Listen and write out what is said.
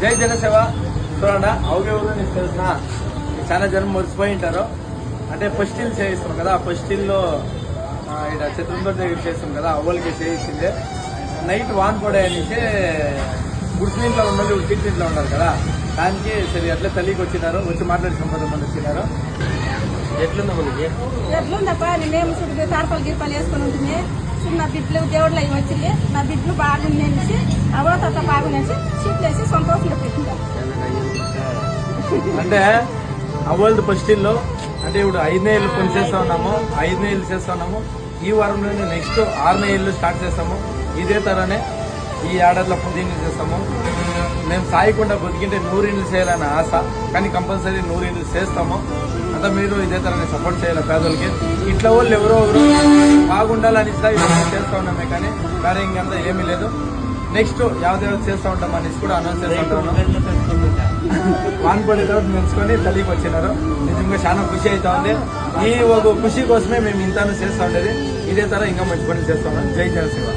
జై జనసేవ. చూడండి అవగెవరు నీకు తెలిసిన చాలా జనం మర్చిపోయి ఉంటారు. అంటే ఫస్ట్ ఇల్లు చేయిస్తాం కదా, ఫస్ట్ ఇల్లు ఇక్కడ చిత్రంతోటి దగ్గర చేస్తాం కదా, అవ్వలకి చేయించిందే. నైట్ వాన్ పడే అనేసి గుడిసిన ఇంట్లో ఉండాలి, ఉడికించిన ఇంట్లో ఉన్నారు కదా, దానికి సరే అట్లా తల్లికి వచ్చినారు. వచ్చి మాట్లాడి సంపదమంది వచ్చినారు. ఎట్లుందా మనకి? ఎట్లుందప్ప నేనేం చుట్టూ తారపాలు గిరపాలు వేసుకుని ఉంటుంది. నా బిడ్డలు దేవుళ్ళు అవి వచ్చింది, నా బిడ్డలు బాగుండేసి అవో తాత బాగుండేసి చీట్లేసి సంతోషంగా పెట్టింటారు. అంటే అవ్వలది ఫస్ట్ ఇల్లు అంటే ఇప్పుడు 5నే ఇల్లు పని చేస్తా ఉన్నాము, 5నే ఇల్లు చేస్తా ఉన్నాము. ఈ వారంలో నెక్స్ట్ 6నే ఇల్లు స్టార్ట్ చేస్తాము. ఇదే తరనే ఈ ఏడాదిలో 10 ఇల్లు చేస్తాము. మేము సాయకుండా బతికింటే 100 ఇల్లు చేయాలని ఆశ, కానీ కంపల్సరీ 100 ఇల్లు చేస్తాము. అంతా మీరు ఇదే తరనే సపోర్ట్ చేయాలి పేదలకి. ఇట్లా వాళ్ళు ఎవరో బాగుండాలని చేస్తా ఉన్నామే, కానీ వేరే ఇంకంతా ఏమీ లేదు. నెక్స్ట్ యావదేవత చేస్తూ ఉంటాం అనేసి కూడా అనౌన్స్ చేస్తూ ఉంటాం. వాన్ పడే తర్వాత మెచ్చుకొని తల్లికి వచ్చినారు. నిజంగా చాలా ఖుషి అవుతా ఉంది. ఈ ఒక ఖుషి కోసమే మేము ఇంత చేస్తూ ఉండేది. ఇదే తర ఇంకా మంచి పనులు చేస్తా ఉన్నాం. జై జనసేన.